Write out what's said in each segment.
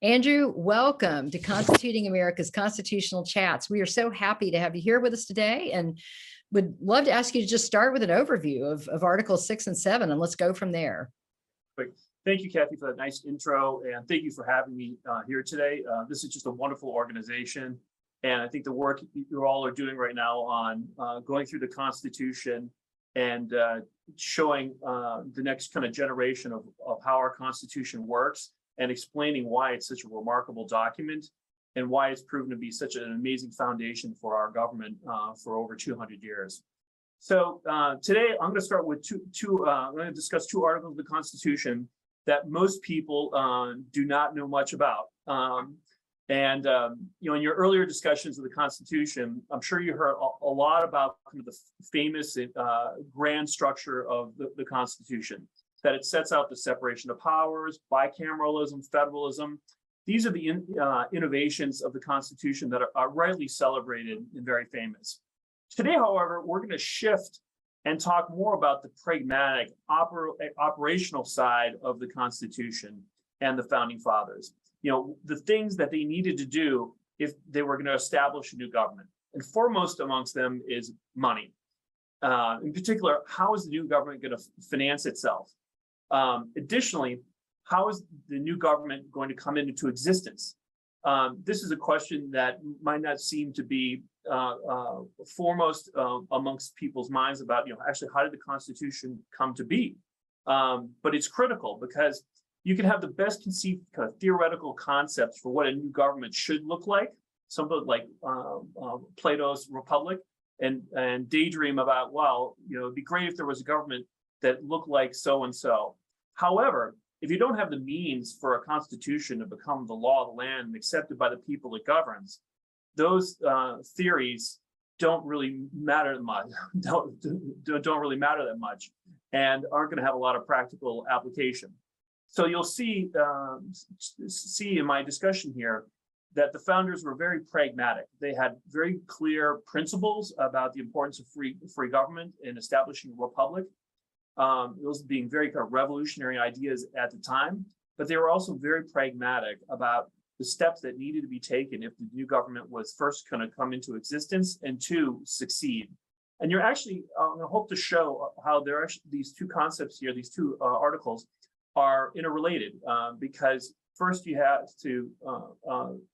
Andrew, welcome to Constituting America's Constitutional Chats. We are so happy to have you here with us today and would love to ask you to just start with an overview of Articles 6 and 7, and let's go from there. Great. Thank you, Kathy, for that nice intro, and thank you for having me here today. This is just a wonderful organization, and I think the work you all are doing right now on going through the Constitution and showing the next kind of generation of how our Constitution works and explaining why it's such a remarkable document and why it's proven to be such an amazing foundation for our government for over 200 years. So today I'm going to start with I'm going to discuss two articles of the Constitution that most people do not know much about. In your earlier discussions of the Constitution, I'm sure you heard a lot about kind of the famous grand structure of the Constitution, that it sets out the separation of powers, bicameralism, federalism. These are the innovations of the Constitution that are rightly celebrated and very famous. Today, however, we're going to shift and talk more about the pragmatic, operational side of the Constitution and the Founding Fathers. The things that they needed to do if they were going to establish a new government. And foremost amongst them is money. In particular, how is the new government going to finance itself? Additionally, how is the new government going to come into existence? This is a question that might not seem to be foremost amongst people's minds about, actually, how did the Constitution come to be? But it's critical because you can have the best conceived kind of theoretical concepts for what a new government should look like, something like Plato's Republic, and daydream about, well, it'd be great if there was a government that looked like so-and-so. However, if you don't have the means for a constitution to become the law of the land and accepted by the people it governs, those theories don't really matter much, don't really matter that much, and aren't going to have a lot of practical application. So you'll see in my discussion here that the founders were very pragmatic. They had very clear principles about the importance of free government in establishing a republic. Those being very kind of revolutionary ideas at the time, but they were also very pragmatic about the steps that needed to be taken if the new government was first going to come into existence and to succeed. And you're actually, I hope to show how there are these two concepts here, these two articles are interrelated because first you have to,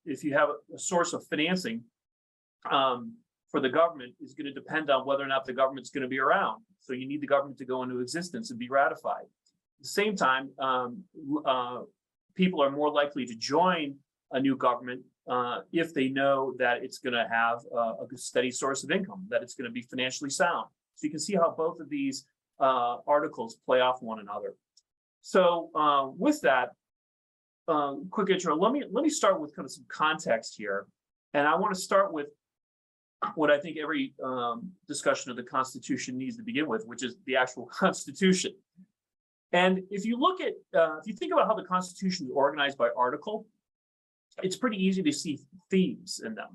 if you have a source of financing for the government is going to depend on whether or not the government's going to be around. So you need the government to go into existence and be ratified. At the same time, people are more likely to join a new government if they know that it's going to have a steady source of income, that it's going to be financially sound. So you can see how both of these articles play off one another. So with that, quick intro, let me start with kind of some context here. And I want to start with what I think every discussion of the Constitution needs to begin with, which is the actual Constitution. And if you look at, if you think about how the Constitution is organized by article, it's pretty easy to see themes in them.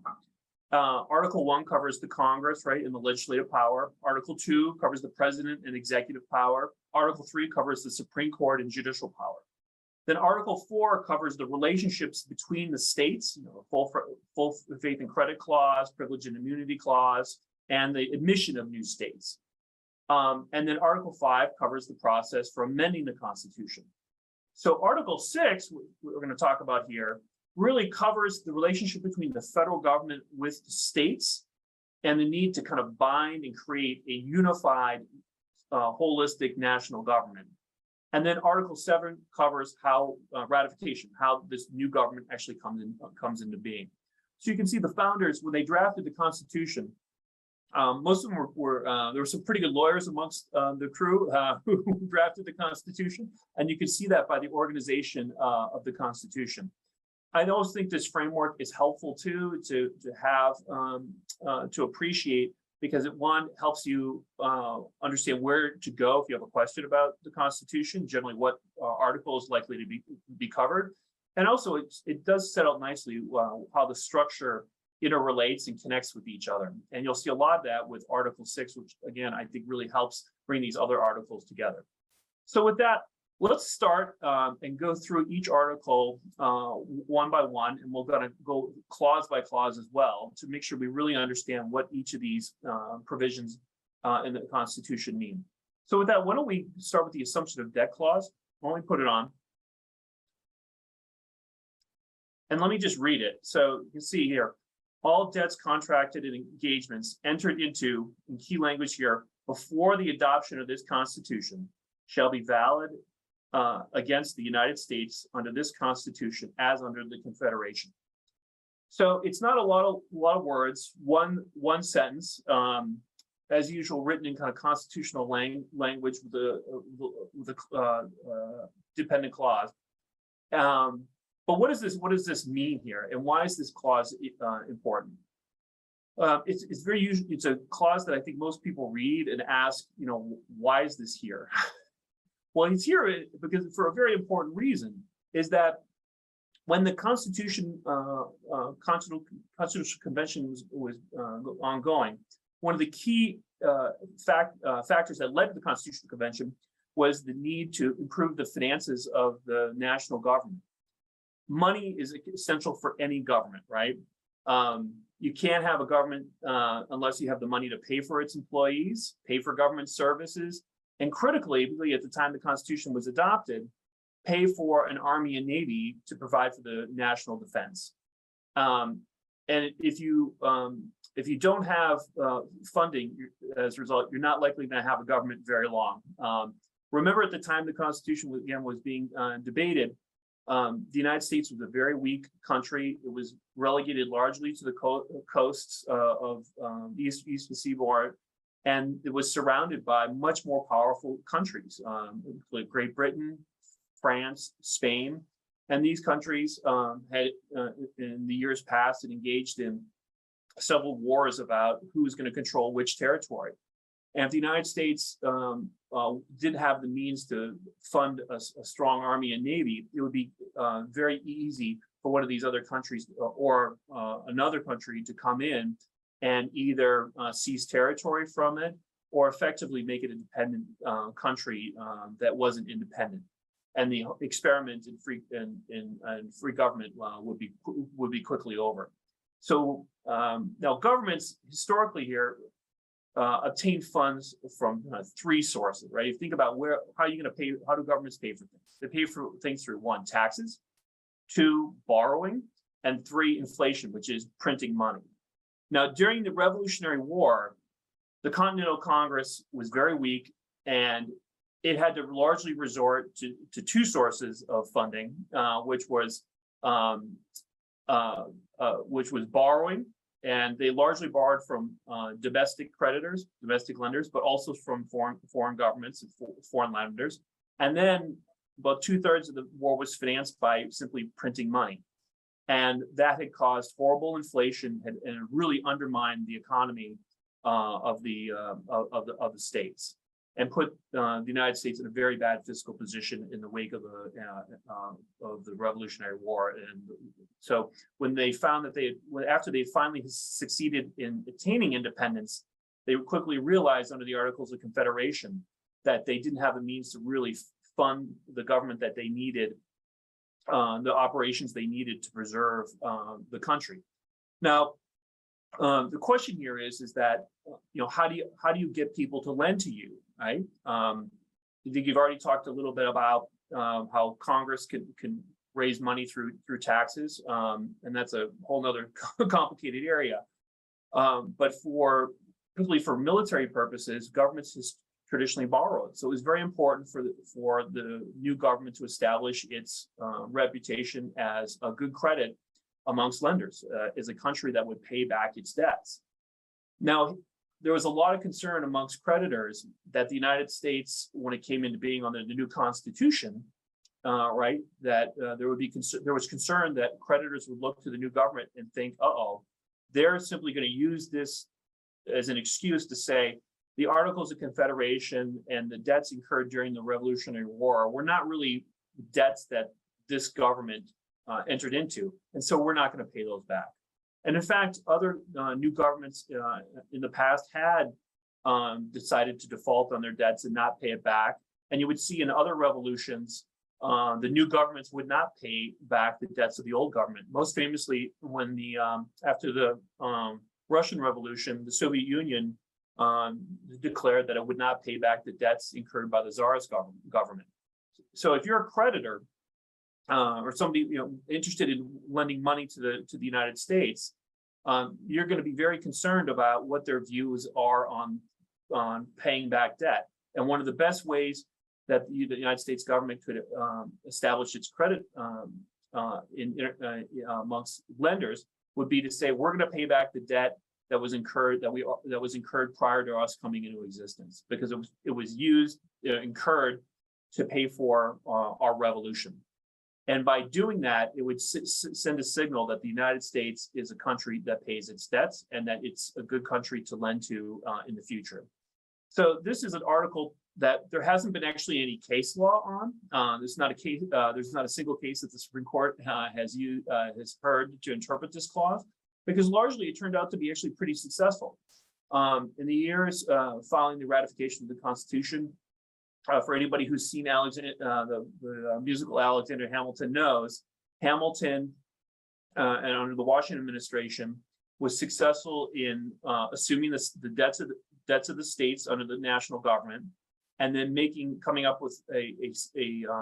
Article 1 covers the Congress, right, and the legislative power. Article 2 covers the president and executive power. Article 3 covers the Supreme Court and judicial power. Then Article 4 covers the relationships between the states, full faith and credit clause, privilege and immunity clause, and the admission of new states. And then Article 5 covers the process for amending the Constitution. So Article 6, we're going to talk about here, really covers the relationship between the federal government with the states and the need to kind of bind and create a unified, holistic national government. And then Article 7 covers how ratification, how this new government actually comes into being. So you can see the founders, when they drafted the Constitution, most of them were there were some pretty good lawyers amongst the crew who drafted the Constitution, and you can see that by the organization of the Constitution. I always think this framework is helpful too to have to appreciate, because it, one, helps you understand where to go if you have a question about the Constitution, generally what article is likely to be covered. And also it does set out nicely how the structure interrelates and connects with each other. And you'll see a lot of that with Article 6, which again, I think really helps bring these other articles together. So with that, let's start and go through each article one by one, and we're going to go clause by clause as well to make sure we really understand what each of these provisions in the Constitution mean. So with that, why don't we start with the assumption of debt clause? Why don't we put it on? And let me just read it. So you can see here, all debts contracted and engagements entered into, in key language here, before the adoption of this Constitution shall be valid against the United States under this Constitution as under the Confederation. So it's not a lot of words, one sentence, as usual, written in kind of constitutional language with a dependent clause. But what does this mean here, and why is this clause important? It's very usual. It's a clause that I think most people read and ask, why is this here? Well, it's here because for a very important reason, is that when the Constitutional Convention was ongoing, one of the key factors that led to the Constitutional Convention was the need to improve the finances of the national government. Money is essential for any government, right? You can't have a government unless you have the money to pay for its employees, pay for government services, and critically, at the time the Constitution was adopted, pay for an army and navy to provide for the national defense. And if you don't have funding as a result, you're not likely going to have a government very long. Remember, at the time the Constitution was being debated, the United States was a very weak country. It was relegated largely to the coasts of the Eastern Seaboard, and it was surrounded by much more powerful countries, like Great Britain, France, Spain, and these countries had, in the years past, engaged in several wars about who was going to control which territory. And if the United States didn't have the means to fund a strong army and navy, it would be very easy for one of these other countries or another country to come in and either seize territory from it or effectively make it a dependent country that wasn't independent. And the experiment in free government would be quickly over. So now governments historically here obtain funds from three sources, right? If you think about how are you going to pay? How do governments pay for things? They pay for things through 1, taxes, 2, borrowing, and 3, inflation, which is printing money. Now, during the Revolutionary War, the Continental Congress was very weak, and it had to largely resort to 2 sources of funding, which was borrowing. And they largely borrowed from domestic creditors, domestic lenders, but also from foreign governments and foreign lenders. And then about 2/3 of the war was financed by simply printing money. And that had caused horrible inflation and it really undermined the economy of the states, and put the United States in a very bad fiscal position in the wake of the Revolutionary War. And so when they found that after they finally succeeded in attaining independence, they quickly realized under the Articles of Confederation that they didn't have the means to really fund the government that they needed, the operations they needed to preserve the country. Now, the question here is that how do you get people to lend to you, right? I think you've already talked a little bit about how Congress can raise money through taxes, and that's a whole nother complicated area. But particularly for military purposes, governments has traditionally borrowed. So it was very important for the new government to establish its reputation as a good credit amongst lenders, as a country that would pay back its debts. Now, there was a lot of concern amongst creditors that the United States, when it came into being under the new Constitution, right, that there was concern that creditors would look to the new government and think, they're simply going to use this as an excuse to say the Articles of Confederation and the debts incurred during the Revolutionary War were not really debts that this government entered into, and so we're not going to pay those back. And in fact, other new governments in the past had decided to default on their debts and not pay it back, And you would see in other revolutions, the new governments would not pay back the debts of the old government. Most famously, when after the Russian Revolution, the Soviet Union declared that it would not pay back the debts incurred by the Tsarist government. So if you're a creditor or somebody interested in lending money to the United States, you're going to be very concerned about what their views are on paying back debt. And one of the best ways that the United States government could establish its credit amongst lenders would be to say, we're going to pay back the debt that was incurred prior to us coming into existence, because it was incurred to pay for our revolution. And by doing that, it would send a signal that the United States is a country that pays its debts and that it's a good country to lend to in the future. So this is an article that there hasn't been actually any case law on. There's not a single case that the Supreme Court has heard to interpret this clause, because largely it turned out to be actually pretty successful. In the years following the ratification of the Constitution, for anybody who's seen the musical Alexander Hamilton knows, Hamilton and under the Washington administration was successful in assuming the debts of the states under the national government, and then coming up with a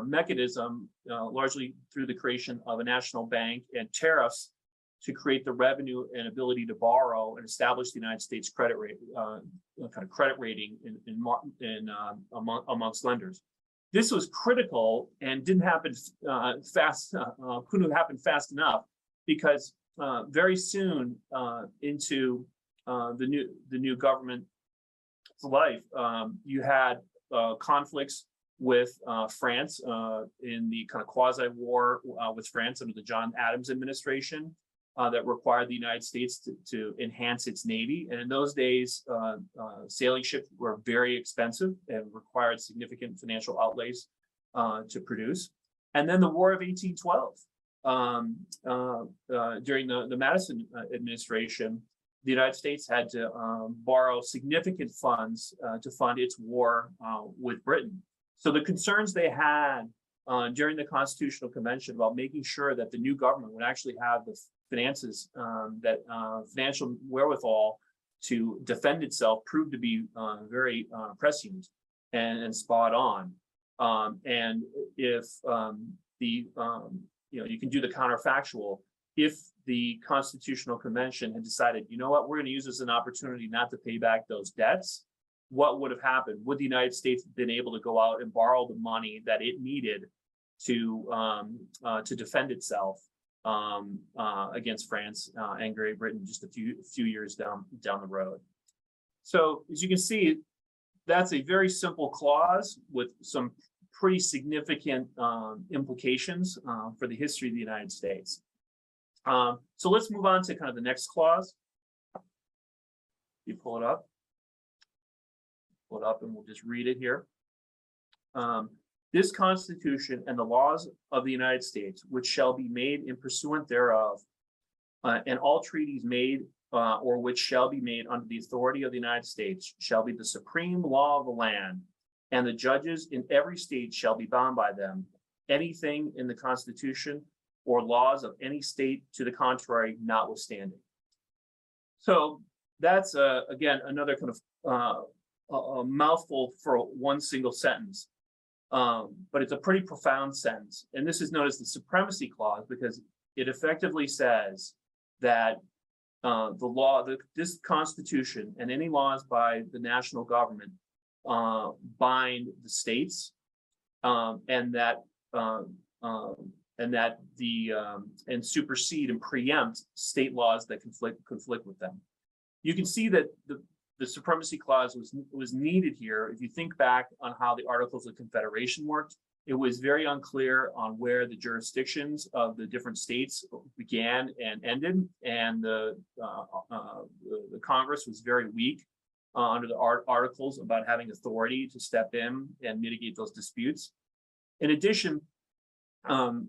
mechanism, largely through the creation of a national bank and tariffs, to create the revenue and ability to borrow and establish the United States credit rating amongst lenders. This was critical and didn't happen fast. Couldn't have happened fast enough, because very soon into the new government's life, you had conflicts with France in the kind of quasi-war with France under the John Adams administration. That required the United States to enhance its Navy. And in those days, sailing ships were very expensive and required significant financial outlays to produce. And then the War of 1812, during the Madison administration, the United States had to borrow significant funds to fund its war with Britain. So the concerns they had during the Constitutional Convention about making sure that the new government would actually have the finances, financial wherewithal to defend itself, proved to be very prescient and spot on. And if you can do the counterfactual, if the Constitutional Convention had decided, you know what, we're going to use this as an opportunity not to pay back those debts, what would have happened? Would the United States have been able to go out and borrow the money that it needed to defend itself against France and Great Britain just a few years down the road? So as you can see, that's a very simple clause with some pretty significant implications for the history of the United States. So let's move on to kind of the next clause. You pull it up and we'll just read it here. This Constitution and the laws of the United States, which shall be made in pursuant thereof, and all treaties made or which shall be made under the authority of the United States, shall be the supreme law of the land, and the judges in every state shall be bound by them. Anything in the Constitution or laws of any state to the contrary notwithstanding. So that's again another kind of a mouthful for one single sentence. But it's a pretty profound sentence. And this is known as the Supremacy Clause, because it effectively says that this Constitution and any laws by the national government bind the states, and supersede and preempt state laws that conflict with them. You can see that the Supremacy Clause was needed here. If you think back on how the Articles of Confederation worked, it was very unclear on where the jurisdictions of the different states began and ended, and the Congress was very weak under the Articles about having authority to step in and mitigate those disputes. In addition, there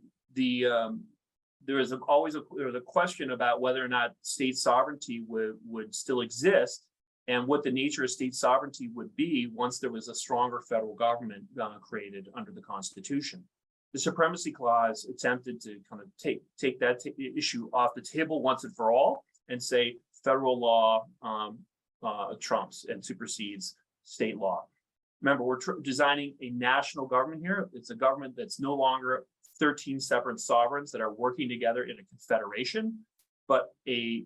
was always a question about whether or not state sovereignty would still exist and what the nature of state sovereignty would be once there was a stronger federal government created under the Constitution. The Supremacy Clause attempted to kind of take that issue off the table once and for all and say federal law trumps and supersedes state law. Remember, we're designing a national government here. It's a government that's no longer 13 separate sovereigns that are working together in a confederation, but a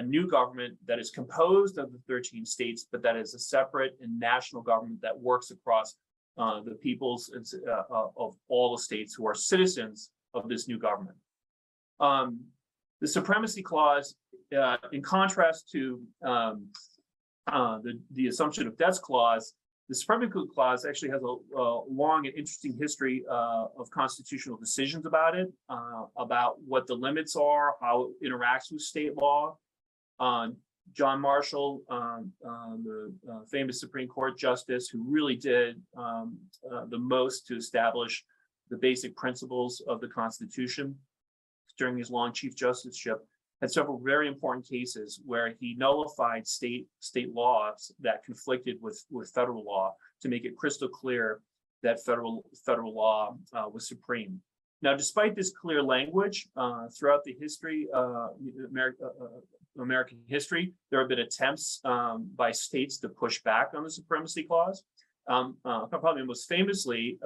new government that is composed of the 13 states, but that is a separate and national government that works across the peoples of all the states who are citizens of this new government. The Supremacy Clause, in contrast to the Assumption of Debts Clause, the Supremacy Clause actually has a long and interesting history of constitutional decisions about it, about what the limits are, how it interacts with state law. John Marshall, the famous Supreme Court justice who really did the most to establish the basic principles of the Constitution during his long Chief Justiceship, had several very important cases where he nullified state laws that conflicted with federal law to make it crystal clear that federal law was supreme. Now, despite this clear language, throughout the history, American history, there have been attempts by states to push back on the Supremacy Clause. Probably most famously,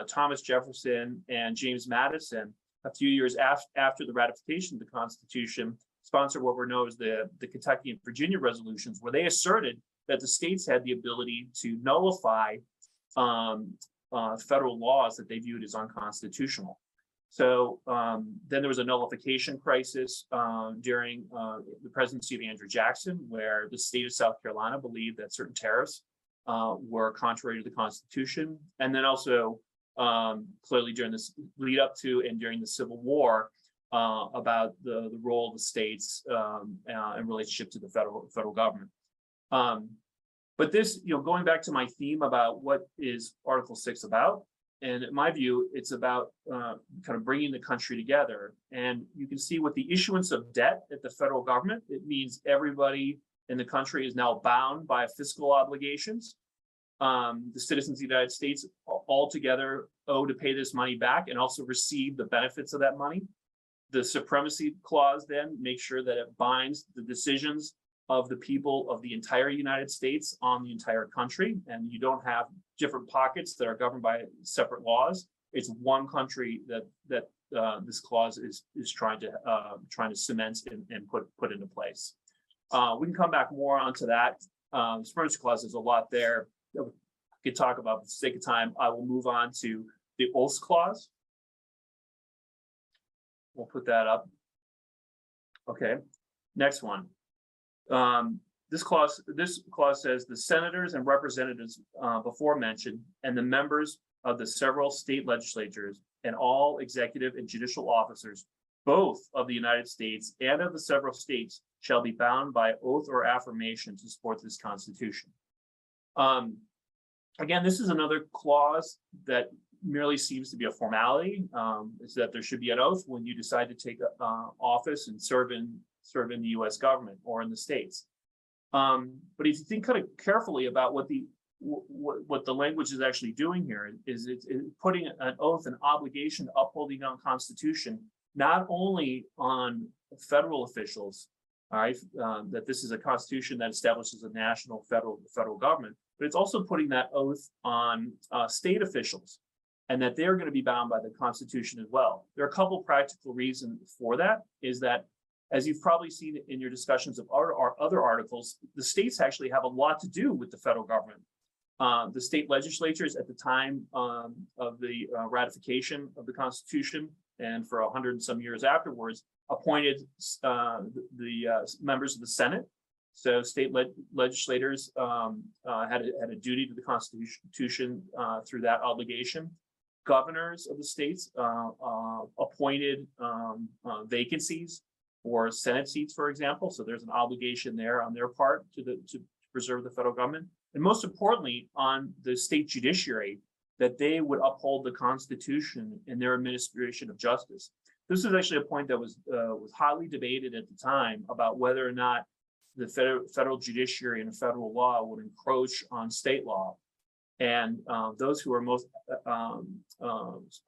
Thomas Jefferson and James Madison, a few years after the ratification of the Constitution, sponsored what were known as the Kentucky and Virginia resolutions, where they asserted that the states had the ability to nullify federal laws that they viewed as unconstitutional. So then there was a nullification crisis during the presidency of Andrew Jackson, where the state of South Carolina believed that certain tariffs were contrary to the Constitution. And then also clearly during this lead up to and during the Civil War about the role of the states in relationship to the federal government. But this, going back to my theme about what is Article VI about, and in my view, it's about kind of bringing the country together. And you can see with the issuance of debt at the federal government, it means everybody in the country is now bound by fiscal obligations. The citizens of the United States altogether owe to pay this money back and also receive the benefits of that money. The Supremacy Clause then makes sure that it binds the decisions of the people of the entire United States on the entire country, and you don't have different pockets that are governed by separate laws. It's one country that this clause is trying to cement and put into place. We can come back more onto that. The Supremacy Clause, there's a lot there that we could talk about. For the sake of time, I will move on to the Oaths Clause. We'll put that up. Okay, next one. This clause says the senators and representatives before mentioned and the members of the several state legislatures and all executive and judicial officers, both of the United States and of the several states, shall be bound by oath or affirmation to support this Constitution. Again, this is another clause that merely seems to be a formality. Is that there should be an oath when you decide to take office and serve in the U.S. government or in the states. But if you think kind of carefully about what the language is actually doing here, is it's putting an oath, an obligation, upholding on Constitution, not only on federal officials, all right, that this is a Constitution that establishes a national federal government, but it's also putting that oath on state officials, and that they're going to be bound by the Constitution as well. There are a couple practical reasons for that. Is that, as you've probably seen in your discussions of our other articles, the states actually have a lot to do with the federal government. The state legislatures at the time of the ratification of the Constitution, and for 100 and some years afterwards, appointed the members of the Senate. So state legislators had a duty to the Constitution through that obligation. Governors of the states appointed vacancies or Senate seats, for example. So there's an obligation there on their part to preserve the federal government. And most importantly, on the state judiciary, that they would uphold the Constitution in their administration of justice. This is actually a point that was highly debated at the time about whether or not the federal judiciary and federal law would encroach on state law. And those who are most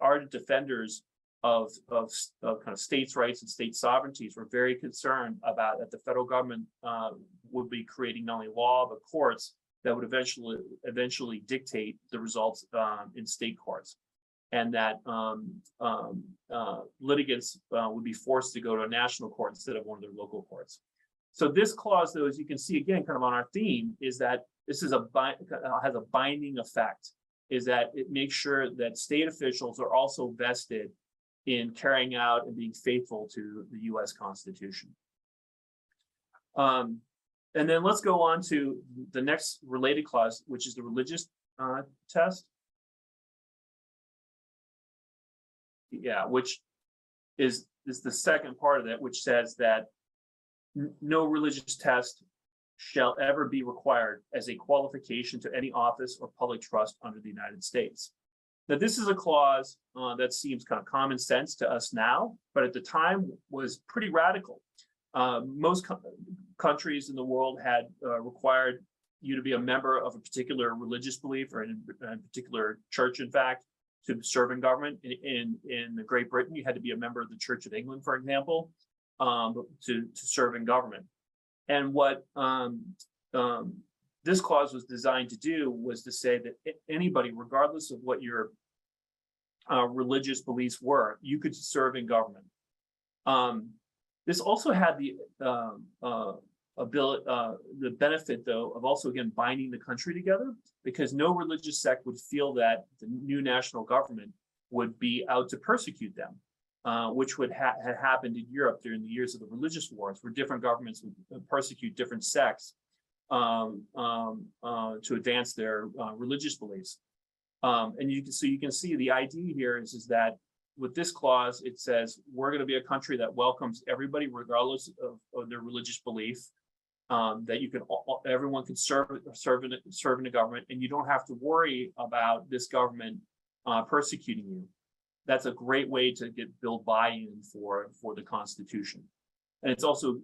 ardent defenders of kind of states' rights and state sovereignties were very concerned about that the federal government would be creating not only law but courts that would eventually dictate the results in state courts, and that litigants would be forced to go to a national court instead of one of their local courts. So this clause, though, as you can see again, kind of on our theme, is that this is has a binding effect. Is that it makes sure that state officials are also vested in carrying out and being faithful to the U.S. Constitution. And then let's go on to the next related clause, which is the religious test. Yeah, which is the second part of that, which says that no religious test shall ever be required as a qualification to any office or public trust under the United States. Now, this is a clause that seems kind of common sense to us now, but at the time was pretty radical. Most countries in the world had required you to be a member of a particular religious belief or in a particular church, in fact, to serve in government. In Great Britain, you had to be a member of the Church of England, for example, to serve in government. And what this clause was designed to do was to say that anybody, regardless of what your religious beliefs were, you could serve in government. This also had the benefit, though, of also, again, binding the country together, because no religious sect would feel that the new national government would be out to persecute them, which had happened in Europe during the years of the religious wars, where different governments would persecute different sects to advance their religious beliefs. And you can see the idea here is that with this clause, it says we're going to be a country that welcomes everybody regardless of their religious belief. That everyone can serve in the government, and you don't have to worry about this government persecuting you. That's a great way to build buy-in for the Constitution. And it's also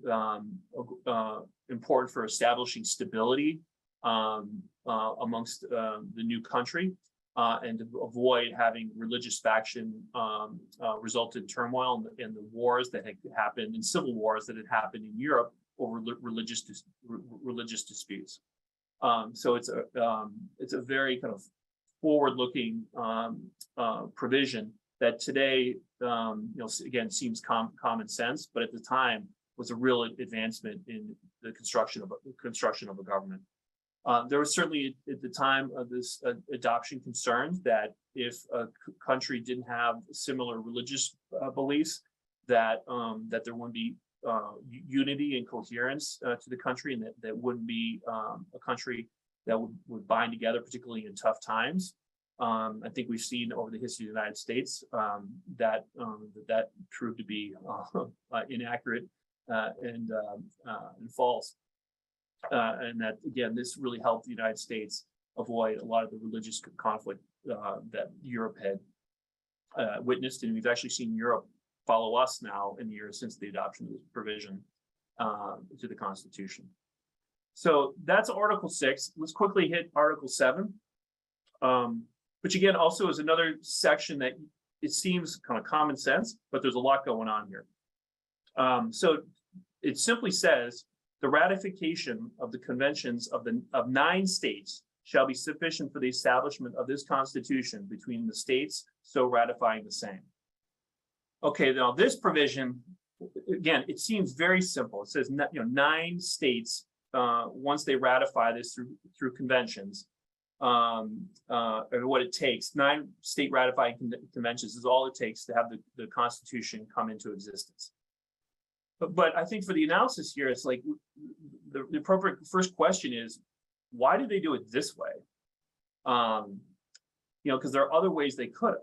important for establishing stability amongst the new country, and to avoid having religious faction result in turmoil in the wars that had happened, in civil wars that had happened in Europe over religious disputes. So it's a very kind of forward-looking provision that today, again, seems common sense, but at the time was a real advancement in the construction of a government. There was certainly at the time of this adoption concerns that if a country didn't have similar religious beliefs, that there wouldn't be unity and coherence to the country, and that wouldn't be a country that would bind together, particularly in tough times. I think we've seen over the history of the United States that proved to be inaccurate and false. And that, again, this really helped the United States avoid a lot of the religious conflict that Europe had witnessed. And we've actually seen Europe follow us now in the years since the adoption of this provision to the Constitution. So that's Article VI. Let's quickly hit Article VII, which again also is another section that it seems kind of common sense, but there's a lot going on here. So it simply says the ratification of the conventions of 9 states shall be sufficient for the establishment of this Constitution between the states so ratifying the same. Okay, now this provision, again, it seems very simple. It says 9 states, once they ratify this through conventions, or what it takes, 9 state ratifying conventions is all it takes to have the Constitution come into existence. But I think for the analysis here, it's like the appropriate first question is, why did they do it this way? Because there are other ways they could have.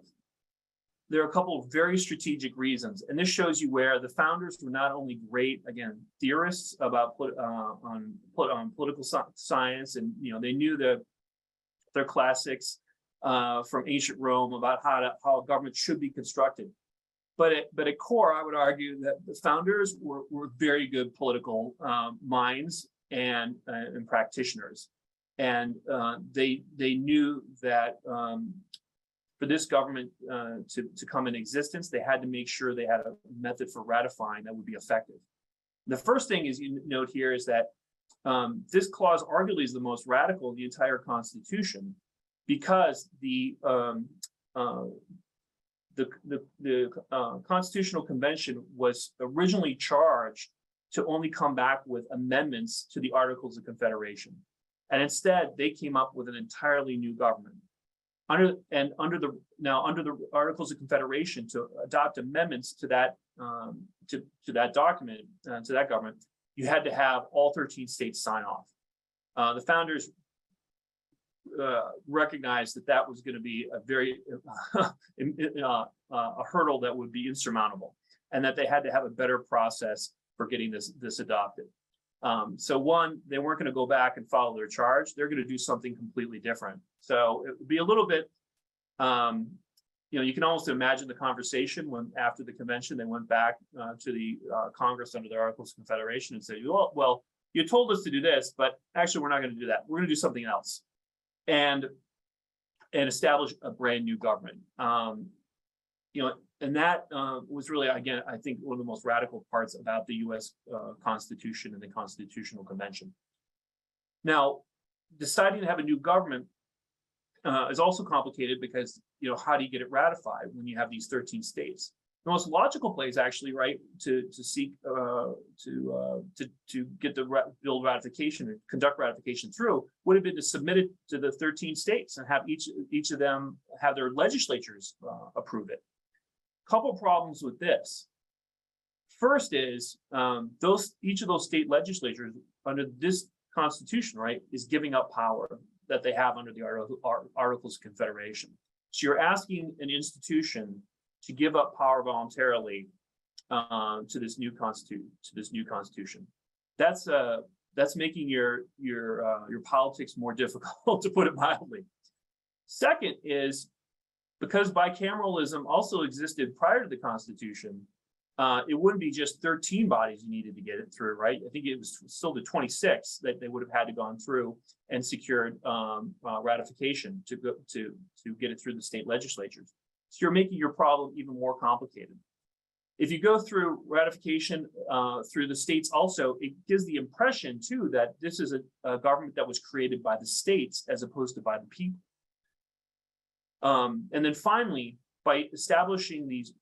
There are a couple of very strategic reasons, and this shows you where the founders were not only great, again, theorists about political science, and they knew their classics from ancient Rome about how a government should be constructed. But at core, I would argue that the founders were very good political minds and practitioners, and they knew that for this government to come in existence, they had to make sure they had a method for ratifying that would be effective. The first thing is you note here is that this clause arguably is the most radical in the entire Constitution, because the Constitutional Convention was originally charged to only come back with amendments to the Articles of Confederation, and instead they came up with an entirely new government. Under the Articles of Confederation, to adopt amendments to that to that document, to that government, you had to have all 13 states sign off. The founders recognized that was going to be a very a hurdle that would be insurmountable, and that they had to have a better process for getting this adopted. So one, they weren't going to go back and follow their charge. They're going to do something completely different. So it would be a little bit, you can almost imagine the conversation when after the convention, they went back to the Congress under the Articles of Confederation and said, well, you told us to do this, but actually we're not going to do that. We're going to do something else, and establish a brand new government. And that was really, again, I think one of the most radical parts about the U.S. Constitution and the Constitutional Convention. Now, deciding to have a new government is also complicated because, how do you get it ratified when you have these 13 states? The most logical place, actually, right, to seek to get the bill ratification or conduct ratification through would have been to submit it to the 13 states and have each of them have their legislatures approve it. Couple problems with this. First is each of those state legislatures under this Constitution, right, is giving up power that they have under the Articles of Confederation. So you're asking an institution to give up power voluntarily to this new Constitution. That's making your politics more difficult, to put it mildly. Second is, because bicameralism also existed prior to the Constitution, it wouldn't be just 13 bodies you needed to get it through, right? I think it was still the 26 that they would have had to gone through and secured ratification to get it through the state legislatures. So you're making your problem even more complicated. If you go through ratification through the states also, it gives the impression too that this is a government that was created by the states as opposed to by the people. And then finally, by establishing these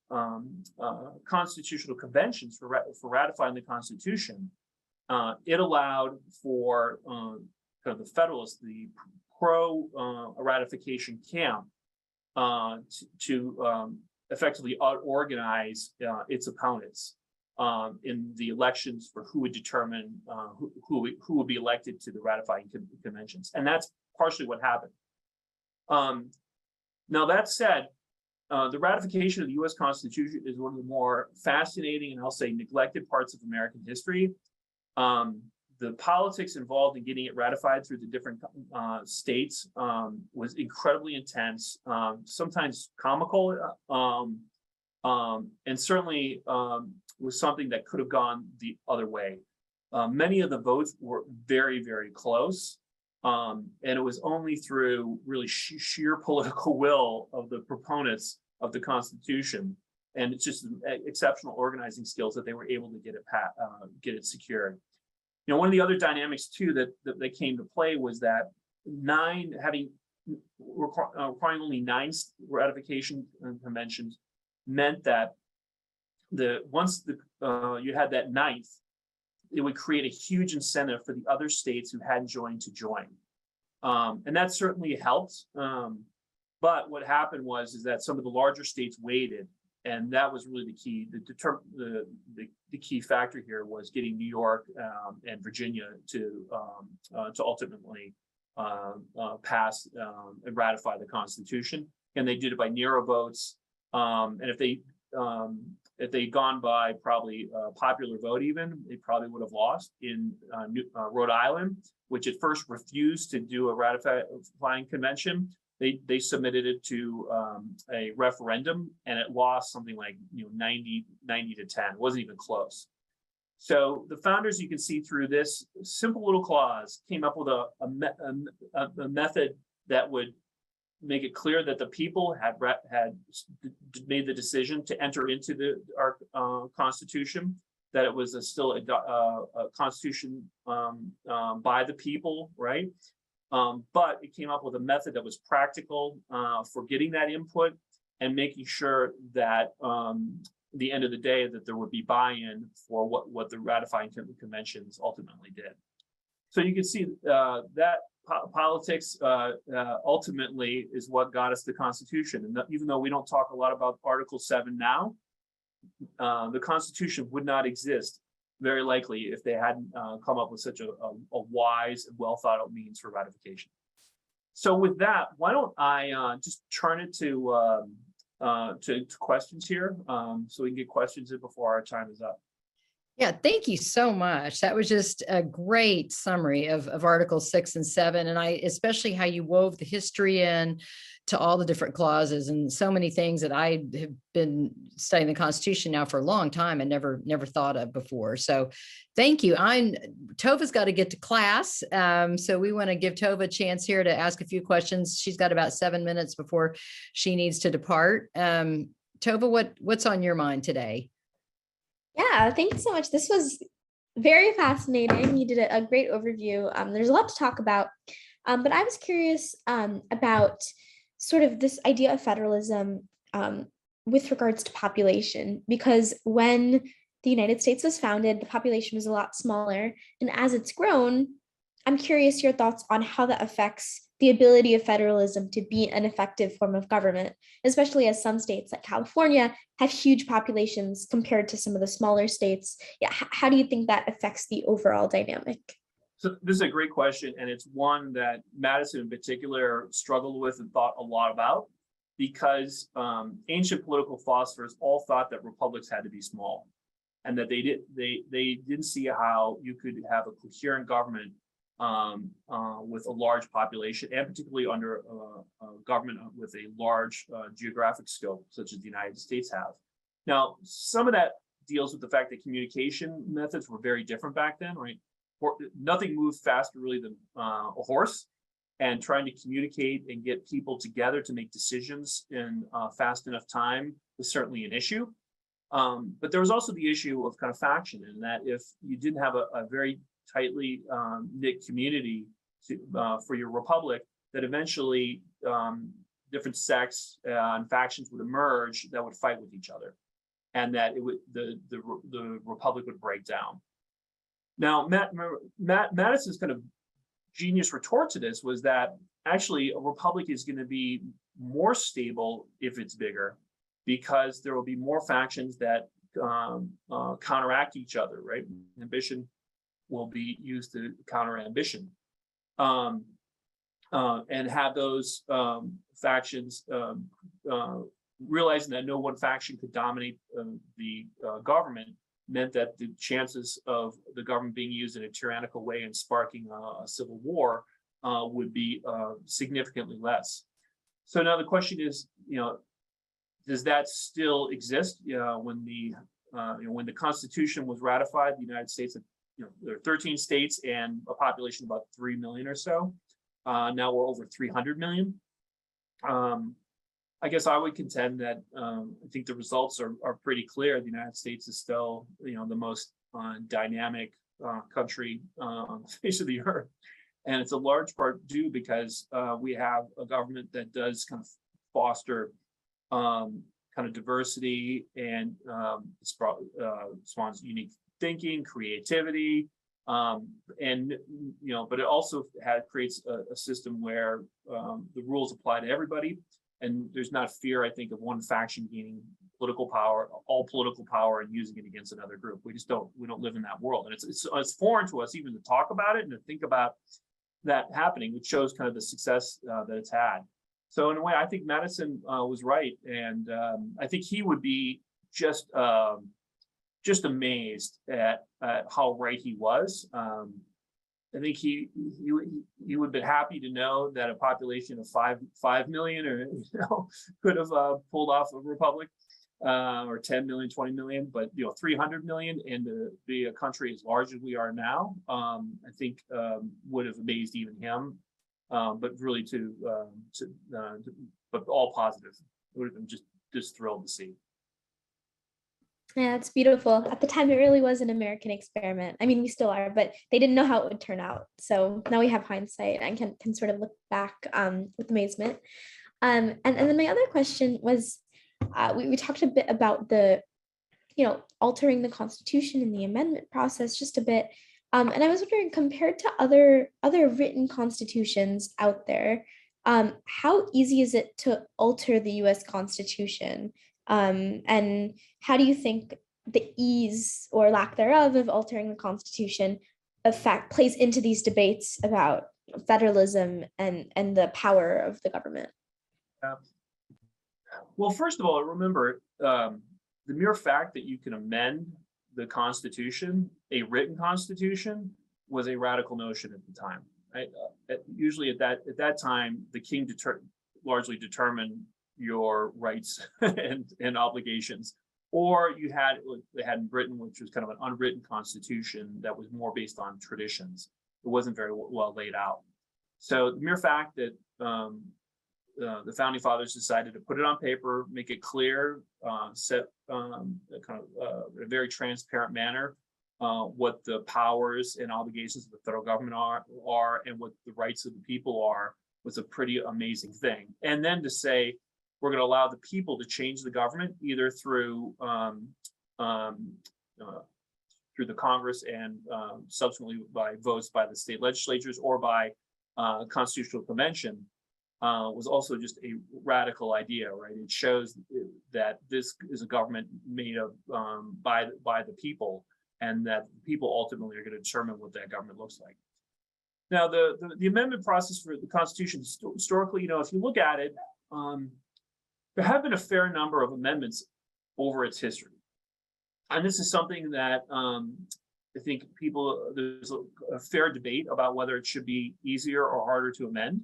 constitutional conventions for ratifying the Constitution, it allowed for kind of the Federalists, the pro-ratification camp, to effectively out-organize its opponents in the elections for who would determine who would be elected to the ratifying conventions. And that's partially what happened. Now, that said, the ratification of the U.S. Constitution is one of the more fascinating and I'll say neglected parts of American history. The politics involved in getting it ratified through the different states was incredibly intense, sometimes comical, and certainly was something that could have gone the other way. Many of the votes were very, very close. And it was only through really sheer political will of the proponents of the Constitution and it's just exceptional organizing skills that they were able to get it secured. One of the other dynamics too that came to play was that requiring only 9 ratification conventions meant that once you had that 9th, it would create a huge incentive for the other states who hadn't joined to join. And that certainly helped. But what happened is that some of the larger states waited, and that was really the key. The key factor here was getting New York and Virginia to ultimately pass and ratify the Constitution. And they did it by narrow votes. And if they'd gone by probably popular vote even, they probably would have lost. In Rhode Island, which at first refused to do a ratifying convention, they submitted it to a referendum, and it lost something like 90 to 10. It wasn't even close. So the founders, you can see through this simple little clause, came up with a method that would make it clear that the people had made the decision to enter into our Constitution, that it was still a Constitution by the people, right? But it came up with a method that was practical for getting that input and making sure that the end of the day that there would be buy-in for what the ratifying conventions ultimately did. So you can see that politics ultimately is what got us the Constitution. And even though we don't talk a lot about Article VII now, the Constitution would not exist very likely if they hadn't come up with such a wise and well thought out means for ratification. So with that, why don't I just turn it to questions here, so we can get questions in before our time is up. Yeah, thank you so much. That was just a great summary of Articles 6 and 7. And especially how you wove the history in to all the different clauses and so many things that I have been studying the Constitution now for a long time and never thought of before. So thank you. Tova's got to get to class. So we want to give Tova a chance here to ask a few questions. She's got about 7 minutes before she needs to depart. Tova, what's on your mind today? Yeah, thank you so much. This was very fascinating. You did a great overview. There's a lot to talk about, but I was curious about sort of this idea of federalism with regards to population, because when the United States was founded, the population was a lot smaller. And as it's grown, I'm curious your thoughts on how that affects the ability of federalism to be an effective form of government, especially as some states like California have huge populations compared to some of the smaller states. Yeah, how do you think that affects the overall dynamic? So this is a great question, and it's one that Madison in particular struggled with and thought a lot about, because ancient political philosophers all thought that republics had to be small, and that they didn't see how you could have a coherent government with a large population, and particularly under a government with a large geographic scope, such as the United States have. Now, some of that deals with the fact that communication methods were very different back then, right? Nothing moved faster really than a horse, and trying to communicate and get people together to make decisions in fast enough time was certainly an issue. But there was also the issue of kind of faction, and that if you didn't have a very tightly knit community for your republic, that eventually different sects and factions would emerge that would fight with each other, and that the republic would break down. Now, Madison's kind of genius retort to this was that actually a republic is going to be more stable if it's bigger, because there will be more factions that counteract each other, right? Ambition will be used to counter ambition, and have those factions realizing that no one faction could dominate the government meant that the chances of the government being used in a tyrannical way and sparking a civil war would be significantly less. So now the question is, does that still exist? When the Constitution was ratified, the United States, there are 13 states and a population of about 3 million or so. Now we're over 300 million. I guess I would contend that I think the results are pretty clear. The United States is still, the most dynamic country on the face of the earth, and it's a large part due because we have a government that does kind of foster kind of diversity and spawns unique thinking, creativity, and but it also creates a system where the rules apply to everybody. And there's not fear, I think, of one faction gaining political power, all political power, and using it against another group. We don't live in that world. And it's foreign to us even to talk about it and to think about that happening, which shows kind of the success that it's had. So in a way, I think Madison was right. And I think he would be just amazed at how right he was. I think he would be happy to know that a population of 5 million, or could have pulled off a republic, or 10 million, 20 million, but 300 million, and to be a country as large as we are now, I think would have amazed even him. But really but all positive. Would have been just thrilled to see. Yeah, it's beautiful. At the time, it really was an American experiment. I mean, we still are, but they didn't know how it would turn out. So now we have hindsight and can sort of look back with amazement. And then my other question was, we talked a bit about the, altering the Constitution and the amendment process just a bit. And I was wondering, compared to other written constitutions out there, how easy is it to alter the U.S. Constitution? And how do you think the ease or lack thereof of altering the Constitution plays into these debates about federalism and the power of the government? Well, first of all, remember, the mere fact that you can amend the Constitution, a written Constitution, was a radical notion at the time. Right? Usually at that time, the king largely determined your rights and obligations, or they had in Britain, which was kind of an unwritten constitution that was more based on traditions. It wasn't very well laid out. So the mere fact that the founding fathers decided to put it on paper, make it clear, set a very transparent manner what the powers and obligations of the federal government are and what the rights of the people are, was a pretty amazing thing. And then to say, we're going to allow the people to change the government either through the Congress and subsequently by votes by the state legislatures or by constitutional convention, was also just a radical idea, right? It shows that this is a government made of by the people, and that the people ultimately are going to determine what that government looks like. Now, the amendment process for the Constitution, historically, if you look at it, there have been a fair number of amendments over its history. And this is something that I think there's a fair debate about whether it should be easier or harder to amend.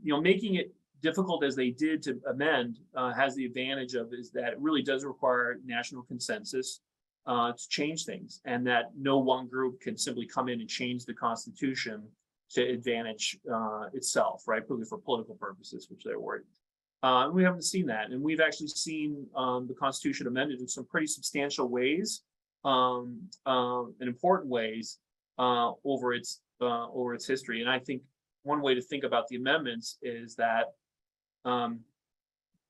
Making it difficult as they did to amend has the advantage is that it really does require national consensus to change things, and that no one group can simply come in and change the Constitution to advantage itself, right? Purely for political purposes, which they're worried. We haven't seen that, and we've actually seen the Constitution amended in some pretty substantial ways and important ways over its history. And I think one way to think about the amendments is that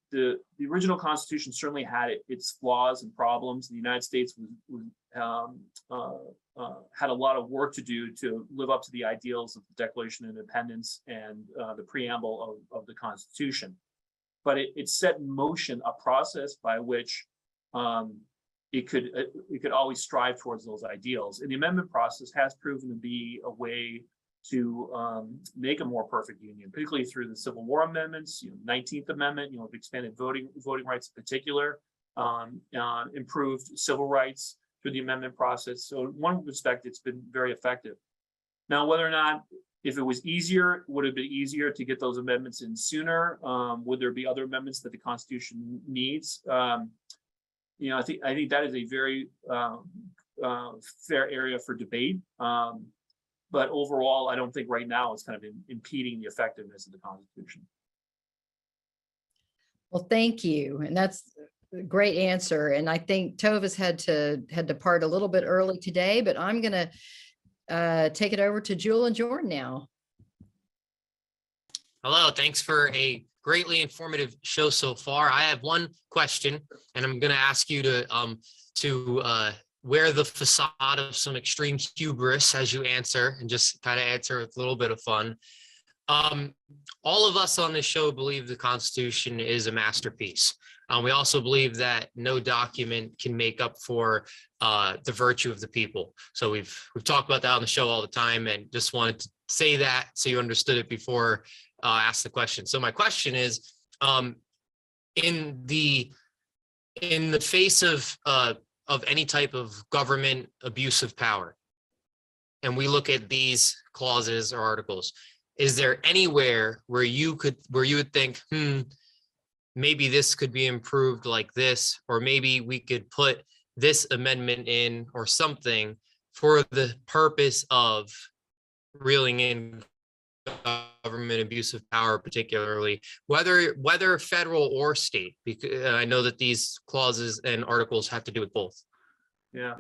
the original Constitution certainly had its flaws and problems. The United States had a lot of work to do to live up to the ideals of the Declaration of Independence and the preamble of the Constitution. But it set in motion a process by which it could always strive towards those ideals. And the amendment process has proven to be a way to make a more perfect union, particularly through the Civil War amendments, 19th Amendment, expanded voting rights in particular, improved civil rights through the amendment process. So in one respect, it's been very effective. Now, whether or not, if it was easier, would it be easier to get those amendments in sooner? Would there be other amendments that the Constitution needs? I think that is a very fair area for debate. But overall, I don't think right now it's kind of impeding the effectiveness of the Constitution. Well, thank you. And that's a great answer. And I think Tova's had to depart a little bit early today, but I'm going to take it over to Jewel and Jordan now. Hello, thanks for a greatly informative show so far. I have one question, and I'm going to ask you to wear the facade of some extreme hubris as you answer, and just kind of answer with a little bit of fun. All of us on this show believe the Constitution is a masterpiece. We also believe that no document can make up for the virtue of the people. So we've talked about that on the show all the time, and just wanted to say that so you understood it before I asked the question. So my question is, in the face of any type of government abuse of power, and we look at these clauses or articles, is there anywhere where you would think, maybe this could be improved like this, or maybe we could put this amendment in or something for the purpose of reeling in government abuse of power, particularly whether federal or state, because I know that these clauses and articles have to do with both. Yeah.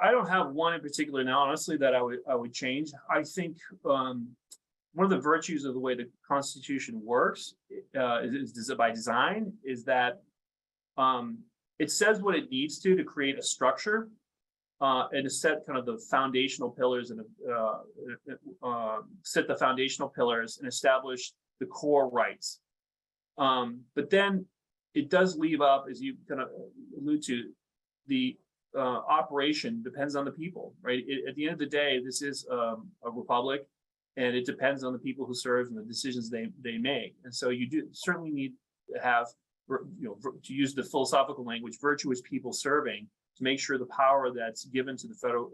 I don't have one in particular now, honestly, that I would change. I think one of the virtues of the way the Constitution works is by design, is that it says what it needs to create a structure and to set kind of the foundational pillars and set the foundational pillars and establish the core rights. But then it does leave up, as you kind of allude to, the operation depends on the people, right? At the end of the day, this is a republic, and it depends on the people who serve and the decisions they make. And so you do certainly need to have, to use the philosophical language, virtuous people serving, to make sure the power that's given to the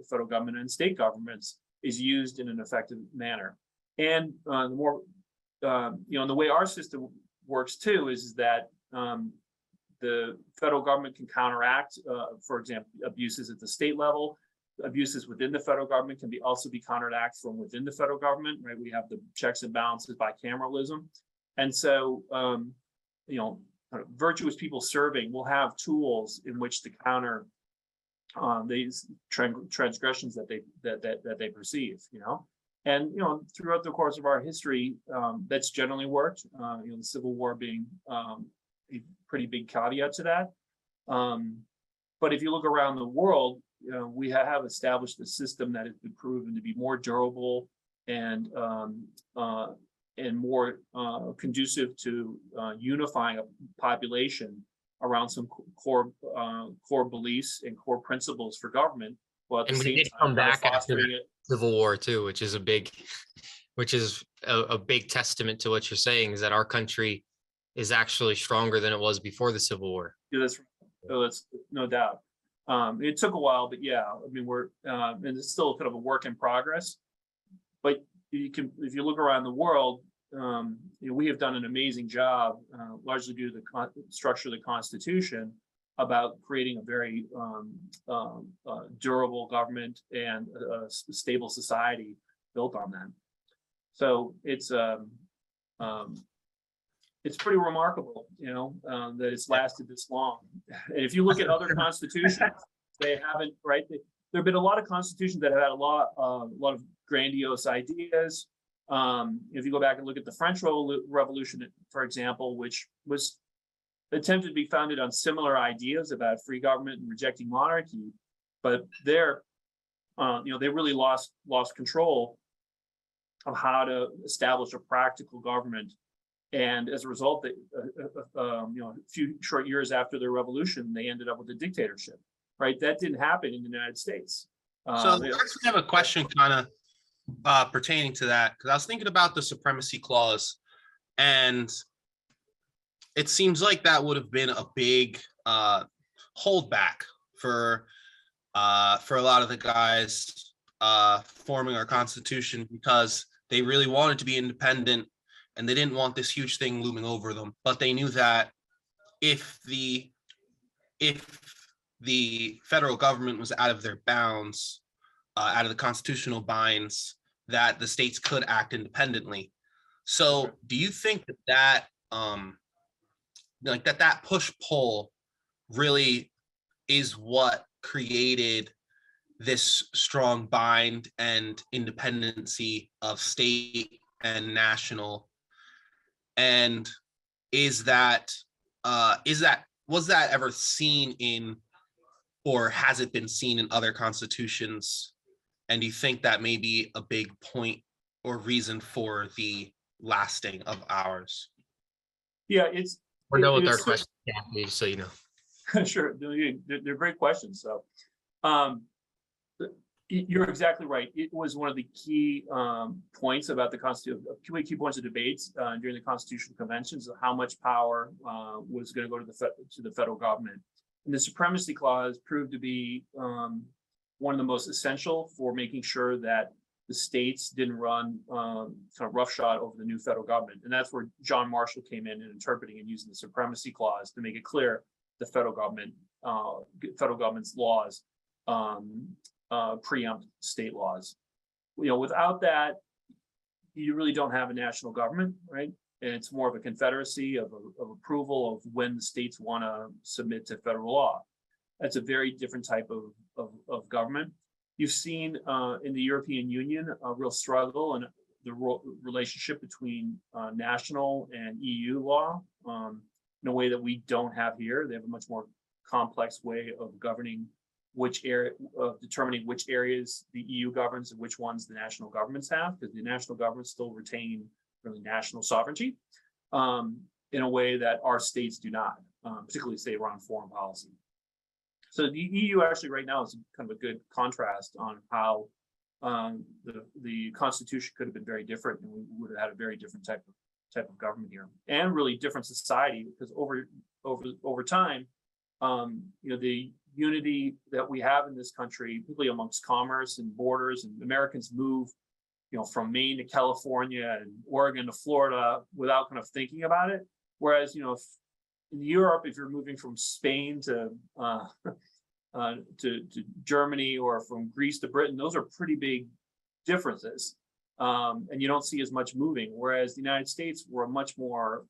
federal government and state governments is used in an effective manner. And the more, the way our system works too is that the federal government can counteract, for example, abuses at the state level. Abuses within the federal government can also be counteracted from within the federal government, right? We have the checks and balances, bicameralism. And so, virtuous people serving will have tools in which to counter these transgressions that they perceive, and throughout the course of our history, that's generally worked. The Civil War being a pretty big caveat to that. But if you look around the world, we have established a system that has been proven to be more durable and more conducive to unifying a population around some core beliefs and core principles for government. Well, and we did come back after the Civil War too, which is a big testament to what you're saying, is that our country is actually stronger than it was before the Civil War. Yeah, that's no doubt. It took a while, but yeah, I mean, we're and it's still kind of a work in progress. But if you look around the world, we have done an amazing job, largely due to the structure of the Constitution, about creating a very durable government and a stable society built on that. So it's pretty remarkable, that it's lasted this long. And if you look at other constitutions, they haven't, right? There have been a lot of constitutions that have had a lot of grandiose ideas. If you go back and look at the French Revolution, for example, which was attempted to be founded on similar ideas about free government and rejecting monarchy, but they really lost control of how to establish a practical government. And as a result, a few short years after their revolution, they ended up with a dictatorship. Right? That didn't happen in the United States. So I actually have a question kind of pertaining to that, because I was thinking about the Supremacy Clause, and it seems like that would have been a big holdback for a lot of the guys forming our Constitution, because they really wanted to be independent and they didn't want this huge thing looming over them. But they knew that if the federal government was out of their bounds, out of the constitutional binds, that the states could act independently. So do you think that push-pull really is what created this strong bind and independency of state and national? And was that ever seen in, or has it been seen in other constitutions? And do you think that may be a big point or reason for the lasting of ours? Yeah, We're done with our questions, Kathy, so you know. Sure, they're great questions. So, you're exactly right. It was one of the key points about the Constitution, key points of debates during the Constitutional Conventions, of how much power was going to go to the federal government. And the Supremacy Clause proved to be one of the most essential for making sure that the states didn't run kind of roughshod over the new federal government. And that's where John Marshall came in and interpreting and using the Supremacy Clause to make it clear the federal government's laws preempt state laws. Without that, you really don't have a national government, right? And it's more of a confederacy of approval of when the states want to submit to federal law. That's a very different type of government. You've seen in the European Union a real struggle and the relationship between national and EU law in a way that we don't have here. They have a much more complex way of governing determining which areas the EU governs and which ones the national governments have, because the national governments still retain really national sovereignty in a way that our states do not, particularly say around foreign policy. So the EU actually right now is kind of a good contrast on how the Constitution could have been very different, and we would have had a very different type of government here, and really different society, because over time, the unity that we have in this country, particularly amongst commerce and borders, and Americans move, from Maine to California and Oregon to Florida without kind of thinking about it. Whereas, if in Europe, if you're moving from Spain to Germany, or from Greece to Britain, those are pretty big differences, and you don't see as much moving. Whereas the United States, we're a much more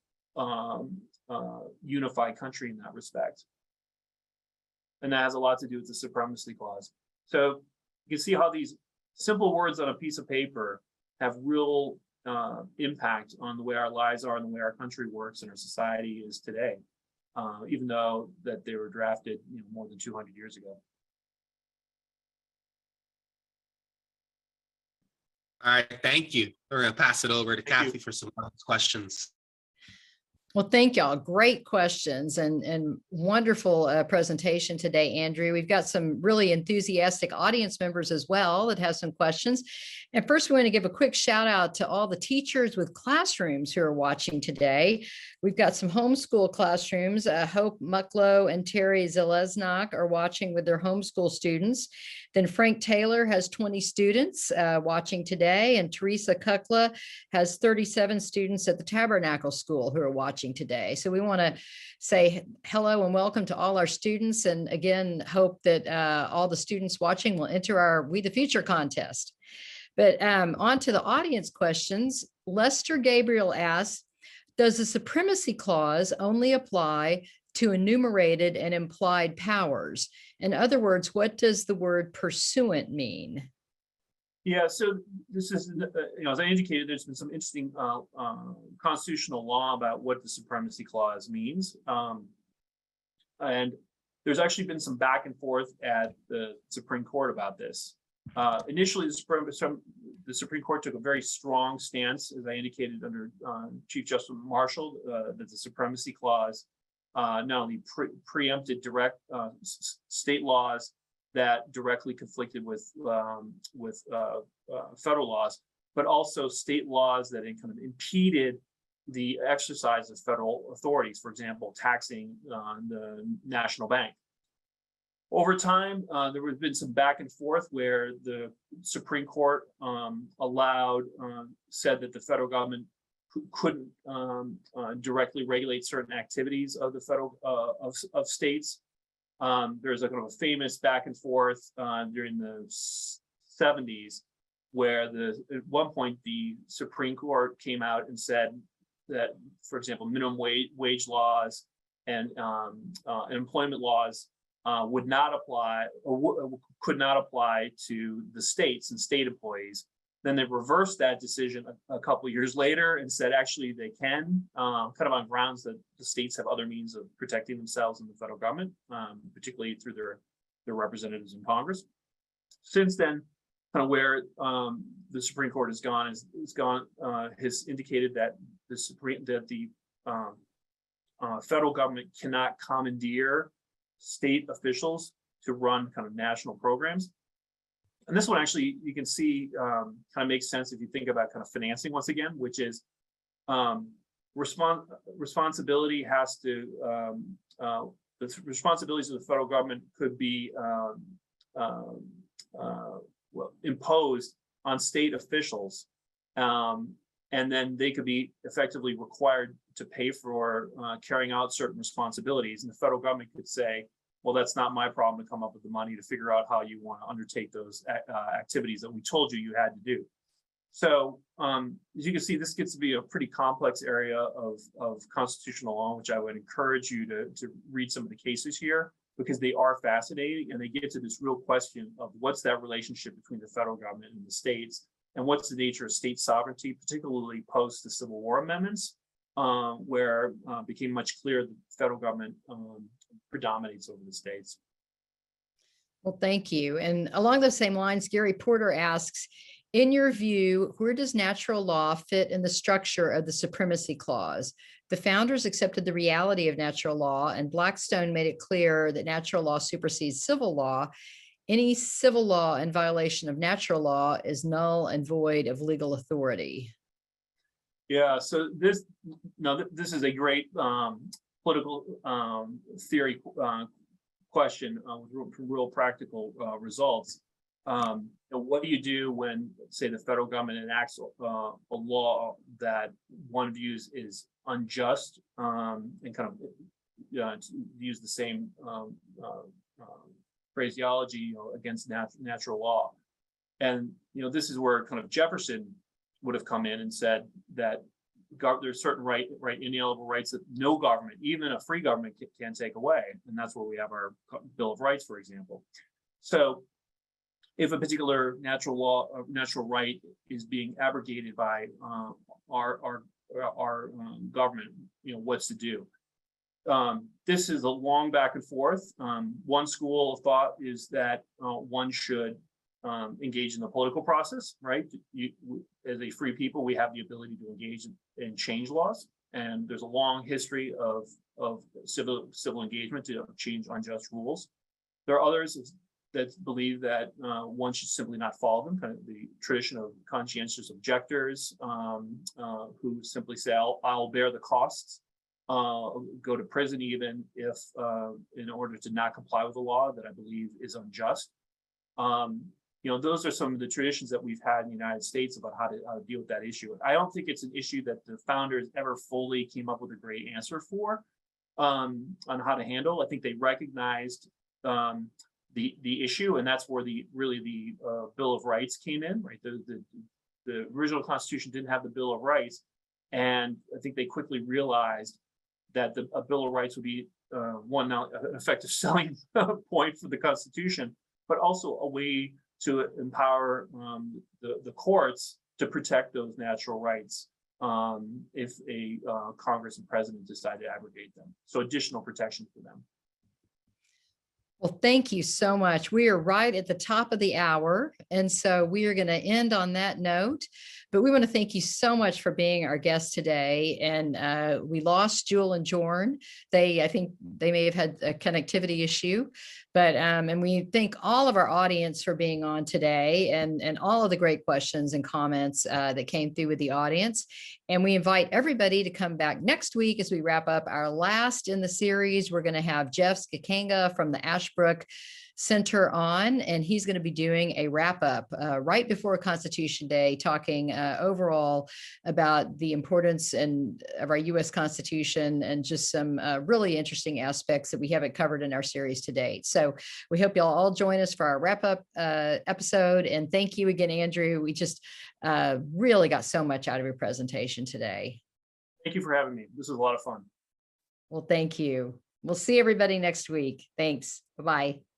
unified country in that respect, and that has a lot to do with the Supremacy Clause. So you can see how these simple words on a piece of paper have real impact on the way our lives are and the way our country works and our society is today, even though that they were drafted more than 200 years ago. All right, thank you. We're going to pass it over to Thank Kathy for some questions. Well, thank y'all. Great questions and wonderful presentation today, Andrew. We've got some really enthusiastic audience members as well that have some questions. And first, we want to give a quick shout out to all the teachers with classrooms who are watching today. We've got some homeschool classrooms. Hope Mucklow and Terry Zeleznak are watching with their homeschool students. Then Frank Taylor has 20 students watching today, and Teresa Kukla has 37 students at the Tabernacle School who are watching today. So we want to say hello and welcome to all our students, and again, hope that all the students watching will enter our We the Future contest. But on to the audience questions. Lester Gabriel asks, does the Supremacy Clause only apply to enumerated and implied powers? In other words, what does the word pursuant mean? Yeah, so this is, as I indicated, there's been some interesting constitutional law about what the Supremacy Clause means. And there's actually been some back and forth at the Supreme Court about this. Initially, the Supreme Court took a very strong stance, as I indicated, under Chief Justice Marshall, that the Supremacy Clause not only preempted direct state laws that directly conflicted with federal laws, but also state laws that kind of impeded the exercise of federal authorities, for example, taxing the national bank. Over time, there has been some back and forth where the Supreme Court said that the federal government couldn't directly regulate certain activities of the federal of states. There's a kind of a famous back and forth during the 70s, where at one point the Supreme Court came out and said that, for example, minimum wage laws and employment laws would not apply or could not apply to the states and state employees. Then they reversed that decision a couple of years later and said actually they can, kind of on grounds that the states have other means of protecting themselves in the federal government, particularly through their representatives in Congress. Since then, kind of where the Supreme Court has indicated that the federal government cannot commandeer state officials to run kind of national programs. And this one actually, you can see kind of makes sense if you think about kind of financing once again, which is responsibility has to, the responsibilities of the federal government could be imposed on state officials, and then they could be effectively required to pay for carrying out certain responsibilities. And the federal government could say, well, that's not my problem to come up with the money to figure out how you want to undertake those activities that we told you you had to do. So as you can see, this gets to be a pretty complex area of constitutional law, which I would encourage you to read some of the cases here, because they are fascinating and they get to this real question of what's that relationship between the federal government and the states, and what's the nature of state sovereignty, particularly post the Civil War amendments, where it became much clearer that the federal government predominates over the states. Well, thank you. And along those same lines, Gary Porter asks, in your view, where does natural law fit in the structure of the Supremacy Clause? The founders accepted the reality of natural law, and Blackstone made it clear that natural law supersedes civil law. Any civil law in violation of natural law is null and void of legal authority. Yeah, so this is a great political theory question with real practical results. What do you do when, say, the federal government enacts a law that one views is unjust, and kind of to use the same phraseology, against natural law? And this is where kind of Jefferson would have come in and said that there's certain inalienable rights that no government, even a free government, can take away, and that's where we have our Bill of Rights, for example. So if a particular natural right is being abrogated by our government, what's to do? This is a long back and forth. One school of thought is that one should engage in the political process, right? As a free people, we have the ability to engage in change laws, and there's a long history of civil engagement to change unjust rules. There are others that believe that one should simply not follow them, kind of the tradition of conscientious objectors, who simply say, I'll bear the costs, go to prison even if in order to not comply with the law that I believe is unjust. Those are some of the traditions that we've had in the United States about how to deal with that issue. I don't think it's an issue that the founders ever fully came up with a great answer for on how to handle. I think they recognized the issue, and that's where the Bill of Rights came in, right? The original Constitution didn't have the Bill of Rights, and I think they quickly realized that a Bill of Rights would be an effective selling point for the Constitution, but also a way to empower the courts to protect those natural rights if a Congress and president decide to abrogate them. So additional protection for them. Well, thank you so much. We are right at the top of the hour, and so we are going to end on that note. But we want to thank you so much for being our guest today. And we lost Jewel and Jorn. I think they may have had a connectivity issue, but and we thank all of our audience for being on today, and all of the great questions and comments that came through with the audience. And we invite everybody to come back next week as we wrap up our last in the series. We're going to have Jeff Skakanga from the Ashbrook Center on, and he's going to be doing a wrap up right before Constitution Day, talking overall about the importance of our U.S. Constitution and just some really interesting aspects that we haven't covered in our series to date. So we hope you'll all join us for our wrap up episode. And thank you again, Andrew. We just really got so much out of your presentation today. Thank you for having me. This was a lot of fun. Well, thank you. We'll see everybody next week. Thanks. Bye-bye.